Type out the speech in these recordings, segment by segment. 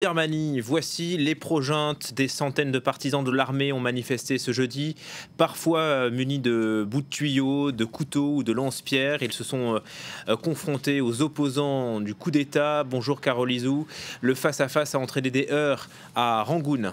Birmanie, voici les projintes. Des centaines de partisans de l'armée ont manifesté ce jeudi, parfois munis de bouts de tuyaux, de couteaux ou de lance-pierres. Ils se sont confrontés aux opposants du coup d'État. Bonjour Carole Izou. Le face-à-face a entraîné des heurts à Rangoon.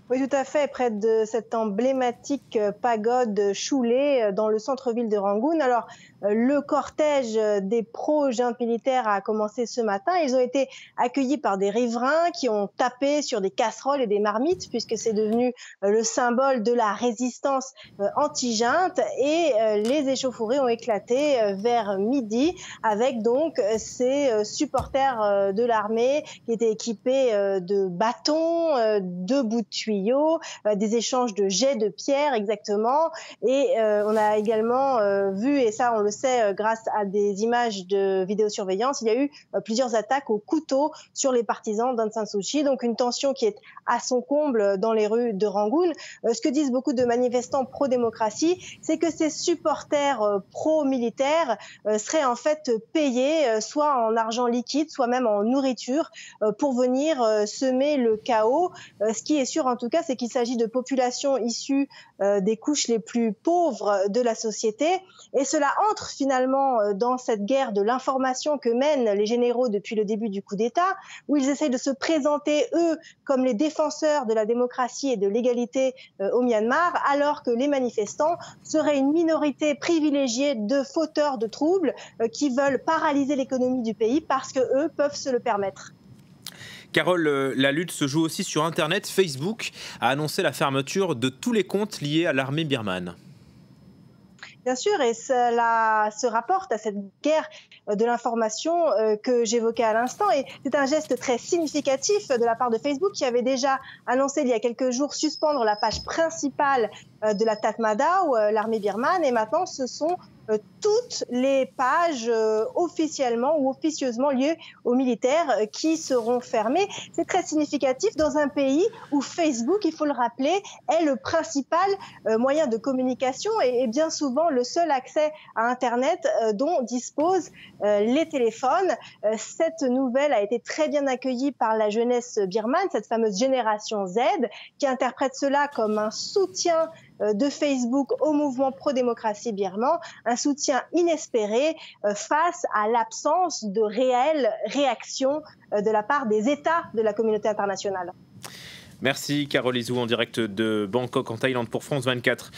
Oui, tout à fait, près de cette emblématique pagode Choulé dans le centre-ville de Rangoon. Alors, le cortège des pro-junte militaire a commencé ce matin. Ils ont été accueillis par des riverains qui ont tapé sur des casseroles et des marmites, puisque c'est devenu le symbole de la résistance anti-junte. Et les échauffourées ont éclaté vers midi, avec donc ces supporters de l'armée qui étaient équipés de bâtons, de bouts de tuyaux, des échanges de jets de pierre exactement. Et on a également vu, et ça on le sait grâce à des images de vidéosurveillance, il y a eu plusieurs attaques au couteau sur les partisans d'Aung San Suu Kyi. Donc une tension qui est à son comble dans les rues de Rangoon. Ce que disent beaucoup de manifestants pro-démocratie, c'est que ces supporters pro-militaires seraient en fait payés soit en argent liquide, soit même en nourriture pour venir semer le chaos. Ce qui est sûr en tout cas, c'est qu'il s'agit de populations issues des couches les plus pauvres de la société. Et cela entre finalement dans cette guerre de l'information que mènent les généraux depuis le début du coup d'État, où ils essayent de se présenter, eux, comme les défenseurs de la démocratie et de l'égalité au Myanmar, alors que les manifestants seraient une minorité privilégiée de fauteurs de troubles qui veulent paralyser l'économie du pays parce qu'eux peuvent se le permettre. Carole, la lutte se joue aussi sur Internet. Facebook a annoncé la fermeture de tous les comptes liés à l'armée birmane. Bien sûr, et cela se rapporte à cette guerre de l'information que j'évoquais à l'instant. Et c'est un geste très significatif de la part de Facebook qui avait déjà annoncé il y a quelques jours suspendre la page principale de la Tatmadaw, l'armée birmane. Et maintenant, ce sont toutes les pages officiellement ou officieusement liées aux militaires qui seront fermées. C'est très significatif dans un pays où Facebook, il faut le rappeler, est le principal moyen de communication et bien souvent le seul accès à Internet dont disposent les téléphones. Cette nouvelle a été très bien accueillie par la jeunesse birmane, cette fameuse génération Z, qui interprète cela comme un soutien de Facebook au mouvement pro-démocratie birman, un soutien inespéré face à l'absence de réelle réaction de la part des États de la communauté internationale. Merci Carole Izou en direct de Bangkok en Thaïlande pour France 24.